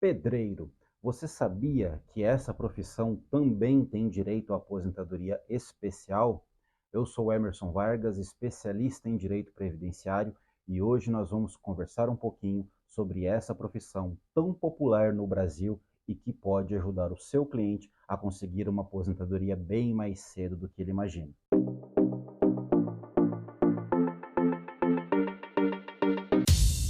Pedreiro, você sabia que essa profissão também tem direito à aposentadoria especial? Eu sou Emerson Vargas, especialista em direito previdenciário, e hoje nós vamos conversar um pouquinho sobre essa profissão tão popular no Brasil e que pode ajudar o seu cliente a conseguir uma aposentadoria bem mais cedo do que ele imagina.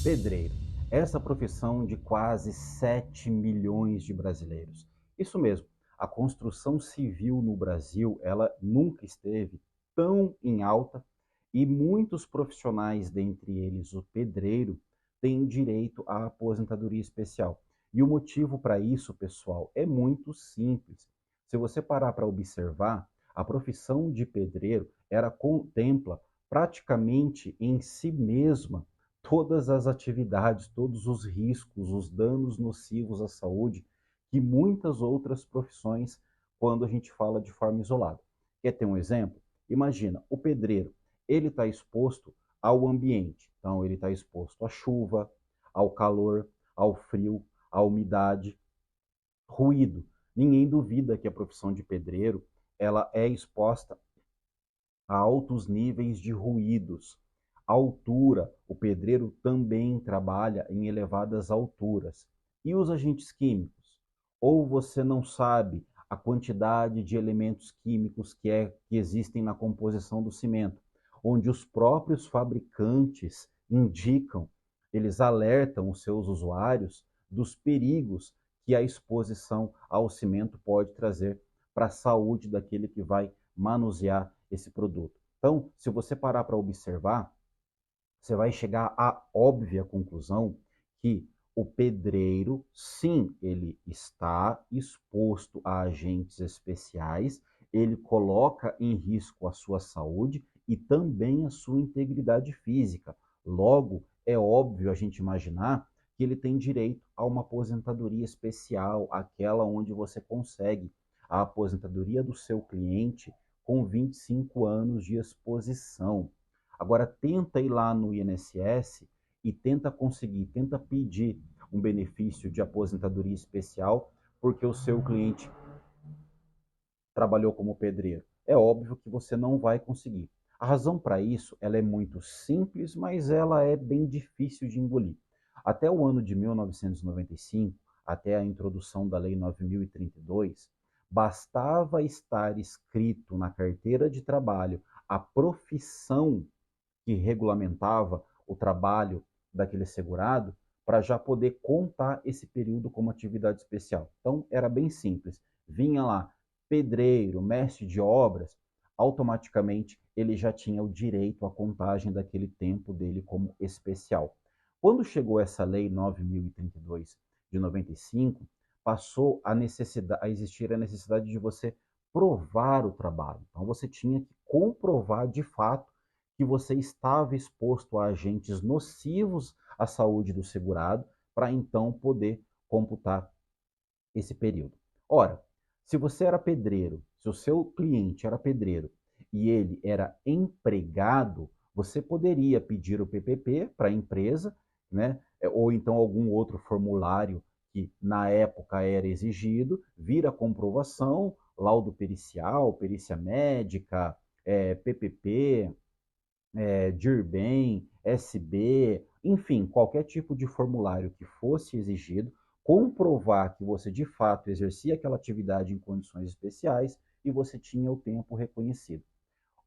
Pedreiro, essa profissão de quase 7 milhões de brasileiros. Isso mesmo, a construção civil no Brasil, ela nunca esteve tão em alta e muitos profissionais, dentre eles o pedreiro, têm direito à aposentadoria especial. E o motivo para isso, pessoal, é muito simples. Se você parar para observar, a profissão de pedreiro, ela contempla praticamente em si mesma todas as atividades, todos os riscos, os danos nocivos à saúde que muitas outras profissões, quando a gente fala de forma isolada. Quer ter um exemplo? Imagina, o pedreiro, ele está exposto ao ambiente. Então, ele está exposto à chuva, ao calor, ao frio, à umidade, ruído. Ninguém duvida que a profissão de pedreiro ela é exposta a altos níveis de ruídos. Altura, o pedreiro também trabalha em elevadas alturas. E os agentes químicos? Ou você não sabe a quantidade de elementos químicos que existem na composição do cimento, onde os próprios fabricantes indicam, eles alertam os seus usuários dos perigos que a exposição ao cimento pode trazer para a saúde daquele que vai manusear esse produto. Então, se você parar para observar, você vai chegar à óbvia conclusão que o pedreiro, sim, ele está exposto a agentes especiais, ele coloca em risco a sua saúde e também a sua integridade física. Logo, é óbvio a gente imaginar que ele tem direito a uma aposentadoria especial, aquela onde você consegue a aposentadoria do seu cliente com 25 anos de exposição. Agora, tenta ir lá no INSS e tenta conseguir, tenta pedir um benefício de aposentadoria especial porque o seu cliente trabalhou como pedreiro. É óbvio que você não vai conseguir. A razão para isso, ela é muito simples, mas ela é bem difícil de engolir. Até o ano de 1995, até a introdução da Lei 9032, bastava estar escrito na carteira de trabalho a profissão que regulamentava o trabalho daquele segurado para já poder contar esse período como atividade especial. Então, era bem simples. Vinha lá pedreiro, mestre de obras, automaticamente ele já tinha o direito à contagem daquele tempo dele como especial. Quando chegou essa lei 9032 de 95, passou a existir a necessidade de você provar o trabalho. Então você tinha que comprovar de fato que você estava exposto a agentes nocivos à saúde do segurado para então poder computar esse período. Ora, se você era pedreiro, se o seu cliente era pedreiro e ele era empregado, você poderia pedir o PPP para a empresa, né? Ou então algum outro formulário que na época era exigido, vir a comprovação, laudo pericial, perícia médica, PPP, DIRBEM, SB, enfim, qualquer tipo de formulário que fosse exigido, comprovar que você de fato exercia aquela atividade em condições especiais e você tinha o tempo reconhecido.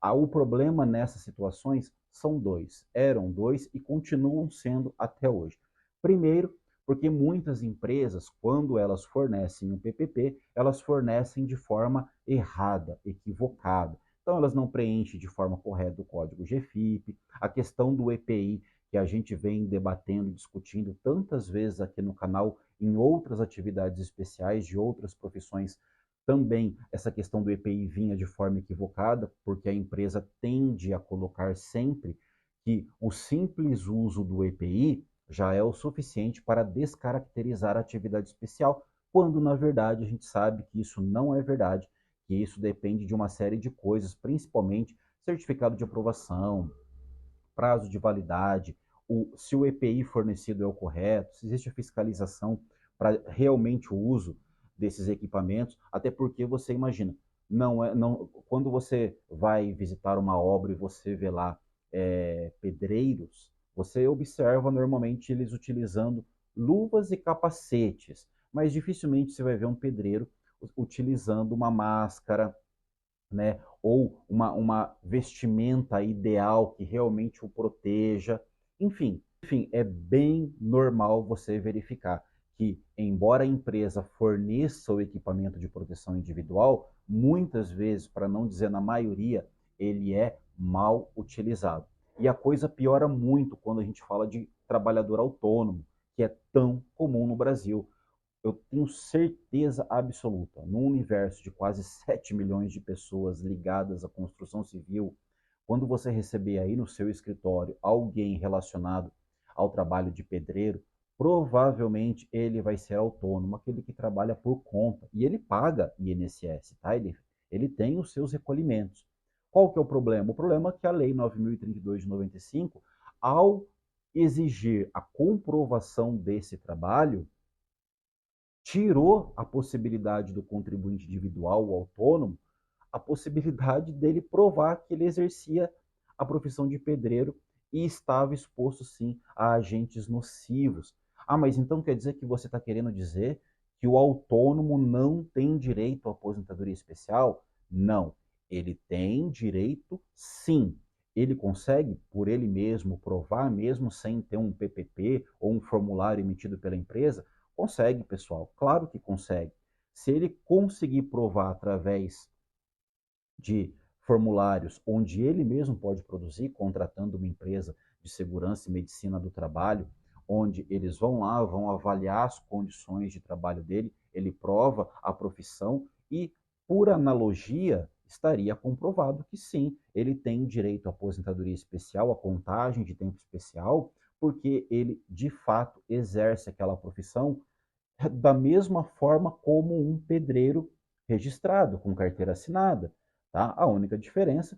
O problema nessas situações são dois, eram dois e continuam sendo até hoje. Primeiro, porque muitas empresas, quando elas fornecem um PPP, elas fornecem de forma errada, equivocada. Então, elas não preenchem de forma correta o código GFIP, a questão do EPI, que a gente vem debatendo e discutindo tantas vezes aqui no canal, em outras atividades especiais de outras profissões também essa questão do EPI vinha de forma equivocada, porque a empresa tende a colocar sempre que o simples uso do EPI já é o suficiente para descaracterizar a atividade especial, quando na verdade a gente sabe que isso não é verdade, que isso depende de uma série de coisas, principalmente certificado de aprovação, prazo de validade, se o EPI fornecido é o correto, se existe a fiscalização para realmente o uso desses equipamentos, até porque você imagina, não, quando você vai visitar uma obra e você vê lá pedreiros, você observa normalmente eles utilizando luvas e capacetes, mas dificilmente você vai ver um pedreiro utilizando uma máscara, né? Ou uma vestimenta ideal que realmente o proteja. Enfim, é bem normal você verificar que, embora a empresa forneça o equipamento de proteção individual, muitas vezes, para não dizer na maioria, ele é mal utilizado. E a coisa piora muito quando a gente fala de trabalhador autônomo, que é tão comum no Brasil. Eu tenho certeza absoluta, num universo de quase 7 milhões de pessoas ligadas à construção civil, quando você receber aí no seu escritório alguém relacionado ao trabalho de pedreiro, provavelmente ele vai ser autônomo, aquele que trabalha por conta. E ele paga INSS, tá? Ele tem os seus recolhimentos. Qual que é o problema? O problema é que a Lei 9.032 de 95, ao exigir a comprovação desse trabalho, tirou a possibilidade do contribuinte individual, o autônomo, a possibilidade dele provar que ele exercia a profissão de pedreiro e estava exposto, sim, a agentes nocivos. Ah, mas então quer dizer que você está querendo dizer que o autônomo não tem direito à aposentadoria especial? Não. Ele tem direito, sim. Ele consegue, por ele mesmo, provar, mesmo sem ter um PPP ou um formulário emitido pela empresa? Consegue, pessoal. Claro que consegue. Se ele conseguir provar através de formulários onde ele mesmo pode produzir, contratando uma empresa de segurança e medicina do trabalho, onde eles vão lá, vão avaliar as condições de trabalho dele, ele prova a profissão e, por analogia, estaria comprovado que sim, ele tem direito à aposentadoria especial, à contagem de tempo especial, porque ele de fato exerce aquela profissão da mesma forma como um pedreiro registrado, com carteira assinada. Tá? A única diferença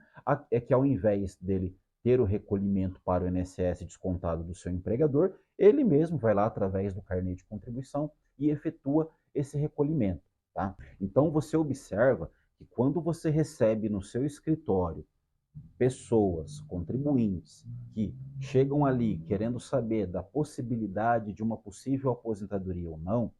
é que, ao invés dele ter o recolhimento para o INSS descontado do seu empregador, ele mesmo vai lá através do carnê de contribuição e efetua esse recolhimento. Tá? Então você observa que, quando você recebe no seu escritório pessoas, contribuintes, que chegam ali querendo saber da possibilidade de uma possível aposentadoria ou não,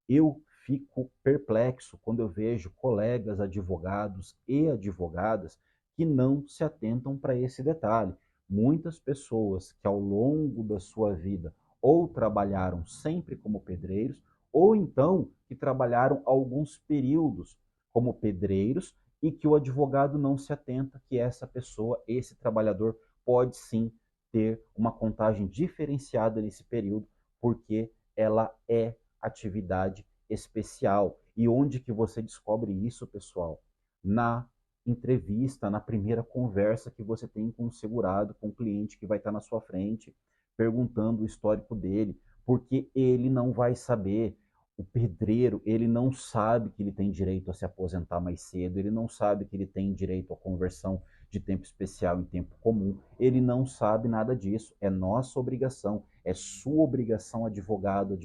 eu fico perplexo quando eu vejo colegas advogados e advogadas que não se atentam para esse detalhe. Muitas pessoas que, ao longo da sua vida, ou trabalharam sempre como pedreiros, ou então que trabalharam alguns períodos como pedreiros, e que o advogado não se atenta que essa pessoa, esse trabalhador, pode sim ter uma contagem diferenciada nesse período, porque ela é atividade especial. E onde que você descobre isso, pessoal? Na entrevista, na primeira conversa que você tem com o segurado, com o cliente que vai estar na sua frente, perguntando o histórico dele, porque ele não vai saber. O pedreiro, ele não sabe que ele tem direito a se aposentar mais cedo, ele não sabe que ele tem direito à conversão de tempo especial em tempo comum, ele não sabe nada disso. É nossa obrigação, é sua obrigação, advogado,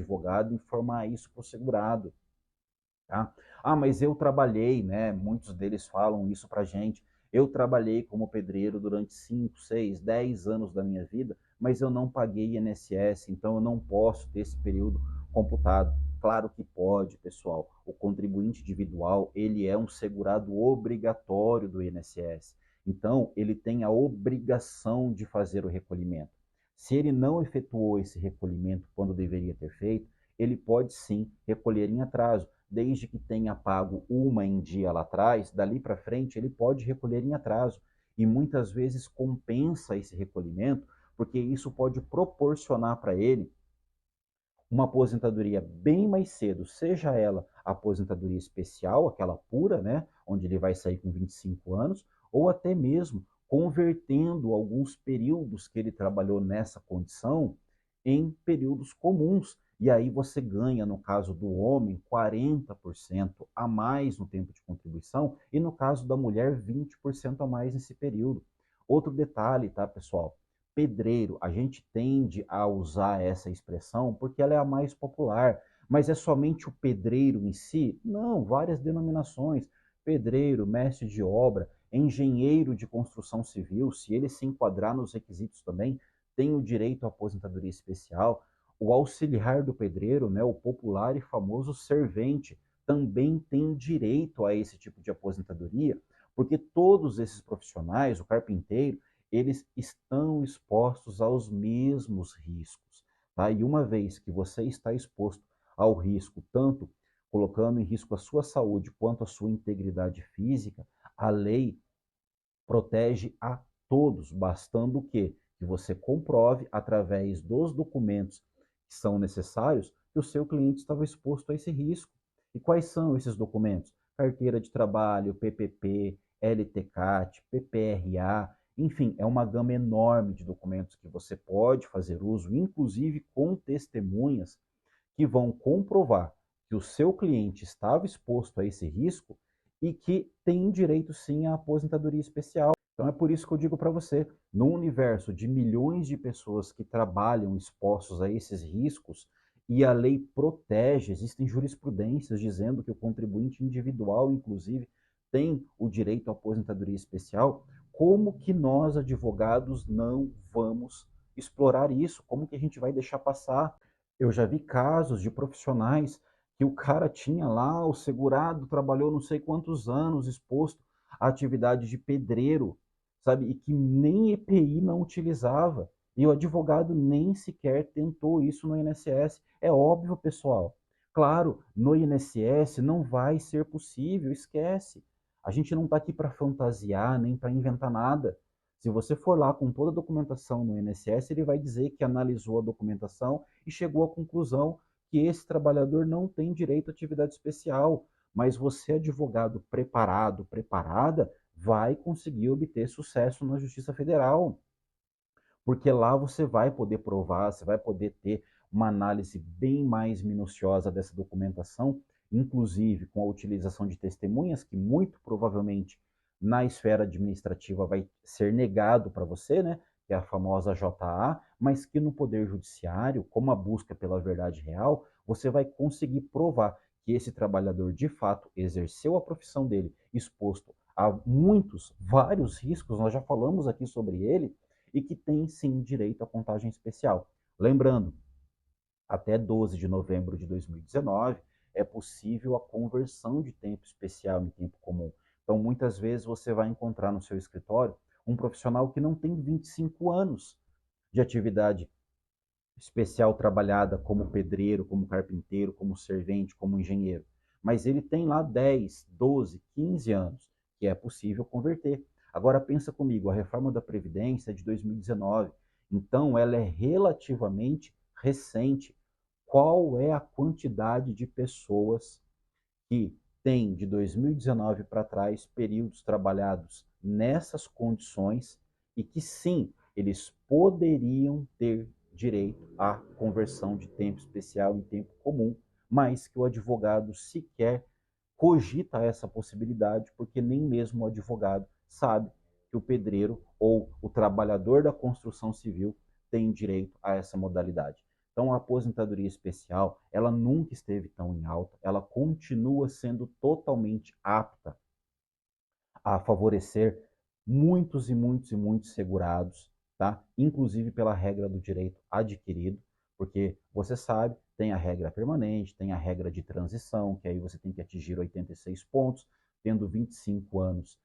informar isso para o segurado. Tá? Ah, mas eu trabalhei, né? Muitos deles falam isso para a gente. Eu trabalhei como pedreiro durante 5, 6, 10 anos da minha vida, mas eu não paguei INSS, então eu não posso ter esse período computado. Claro que pode, pessoal. O contribuinte individual, ele é um segurado obrigatório do INSS. Então, ele tem a obrigação de fazer o recolhimento. Se ele não efetuou esse recolhimento quando deveria ter feito, ele pode sim recolher em atraso. Desde que tenha pago uma em dia lá atrás, dali para frente ele pode recolher em atraso. E muitas vezes compensa esse recolhimento, porque isso pode proporcionar para ele uma aposentadoria bem mais cedo, seja ela a aposentadoria especial, aquela pura, né, onde ele vai sair com 25 anos, ou até mesmo convertendo alguns períodos que ele trabalhou nessa condição em períodos comuns. E aí você ganha, no caso do homem, 40% a mais no tempo de contribuição, e no caso da mulher, 20% a mais nesse período. Outro detalhe, tá, pessoal? Pedreiro, a gente tende a usar essa expressão porque ela é a mais popular, Mas é somente o pedreiro em si? Não, várias denominações. Pedreiro, mestre de obra, engenheiro de construção civil, se ele se enquadrar nos requisitos também, tem o direito à aposentadoria especial. O auxiliar do pedreiro, né, o popular e famoso servente, também tem direito a esse tipo de aposentadoria, porque todos esses profissionais, o carpinteiro, eles estão expostos aos mesmos riscos, tá? E uma vez que você está exposto ao risco, tanto colocando em risco a sua saúde quanto a sua integridade física, a lei protege a todos, bastando o quê? Que você comprove através dos documentos que são necessários que o seu cliente estava exposto a esse risco. E quais são esses documentos? Carteira de trabalho, PPP, LTCAT, PPRA, enfim, é uma gama enorme de documentos que você pode fazer uso, inclusive com testemunhas que vão comprovar que o seu cliente estava exposto a esse risco e que tem direito sim à aposentadoria especial. Então é por isso que eu digo para você, no universo de milhões de pessoas que trabalham expostos a esses riscos, e a lei protege, existem jurisprudências dizendo que o contribuinte individual, inclusive, tem o direito à aposentadoria especial, como que nós, advogados, não vamos explorar isso? Como que a gente vai deixar passar? Eu já vi casos de profissionais que o cara tinha lá, o segurado, trabalhou não sei quantos anos exposto à atividade de pedreiro, sabe? E que nem EPI não utilizava. E o advogado nem sequer tentou isso no INSS. É óbvio, pessoal. Claro, no INSS não vai ser possível, esquece. A gente não está aqui para fantasiar nem para inventar nada. Se você for lá com toda a documentação no INSS, ele vai dizer que analisou a documentação e chegou à conclusão que esse trabalhador não tem direito à atividade especial. Mas você, advogado preparado, preparada, vai conseguir obter sucesso na Justiça Federal. Porque lá você vai poder provar, você vai poder ter uma análise bem mais minuciosa dessa documentação, inclusive com a utilização de testemunhas, que muito provavelmente na esfera administrativa vai ser negado para você, né? Que é a famosa JA, mas que no Poder Judiciário, como a busca pela verdade real, você vai conseguir provar que esse trabalhador de fato exerceu a profissão dele, exposto a muitos, vários riscos, nós já falamos aqui sobre ele, e que tem sim direito à contagem especial. Lembrando, até 12 de novembro de 2019 é possível a conversão de tempo especial em tempo comum. Então, muitas vezes você vai encontrar no seu escritório um profissional que não tem 25 anos de atividade especial trabalhada como pedreiro, como carpinteiro, como servente, como engenheiro. Mas ele tem lá 10, 12, 15 anos, que é possível converter. Agora pensa comigo, a reforma da Previdência é de 2019, então ela é relativamente recente. Qual é a quantidade de pessoas que têm de 2019 para trás períodos trabalhados nessas condições e que sim, eles poderiam ter direito à conversão de tempo especial em tempo comum, mas que o advogado sequer cogita essa possibilidade, porque nem mesmo o advogado sabe que o pedreiro ou o trabalhador da construção civil tem direito a essa modalidade. Então, a aposentadoria especial, ela nunca esteve tão em alta, ela continua sendo totalmente apta a favorecer muitos e muitos e muitos segurados, tá? Inclusive pela regra do direito adquirido, porque você sabe, tem a regra permanente, tem a regra de transição, que aí você tem que atingir 86 pontos, tendo 25 anos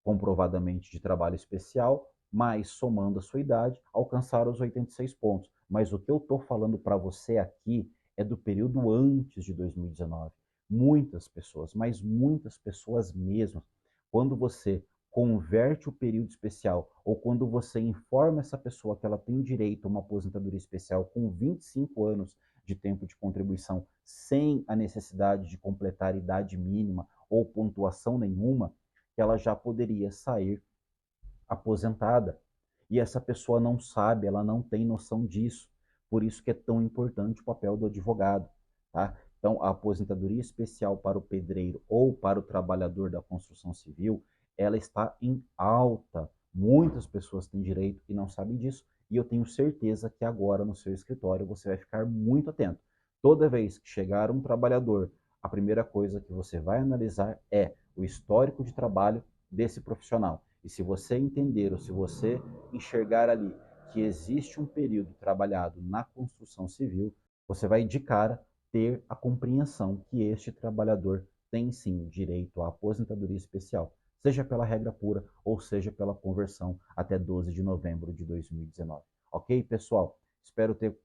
comprovadamente de trabalho especial, mas somando a sua idade, alcançar os 86 pontos. Mas o que eu estou falando para você aqui é do período antes de 2019. Muitas pessoas, mas muitas pessoas mesmo, quando você converte o período especial ou quando você informa essa pessoa que ela tem direito a uma aposentadoria especial com 25 anos de tempo de contribuição sem a necessidade de completar idade mínima ou pontuação nenhuma, que ela já poderia sair aposentada. E essa pessoa não sabe, ela não tem noção disso. Por isso que é tão importante o papel do advogado, tá? Então, a aposentadoria especial para o pedreiro ou para o trabalhador da construção civil, ela está em alta. Muitas pessoas têm direito e não sabem disso. E eu tenho certeza que agora no seu escritório você vai ficar muito atento. Toda vez que chegar um trabalhador, a primeira coisa que você vai analisar é o histórico de trabalho desse profissional. E se você entender ou se você enxergar ali que existe um período trabalhado na construção civil, você vai de cara ter a compreensão que este trabalhador tem sim direito à aposentadoria especial, seja pela regra pura ou seja pela conversão até 12 de novembro de 2019. Ok, pessoal? Espero ter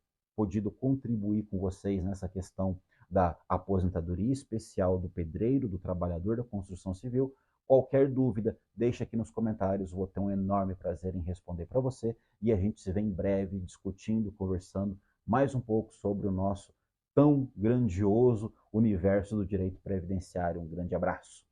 podido contribuir com vocês nessa questão da aposentadoria especial do pedreiro, do trabalhador da construção civil. Qualquer dúvida, deixe aqui nos comentários, vou ter um enorme prazer em responder para você e a gente se vê em breve discutindo, conversando mais um pouco sobre o nosso tão grandioso universo do direito previdenciário. Um grande abraço.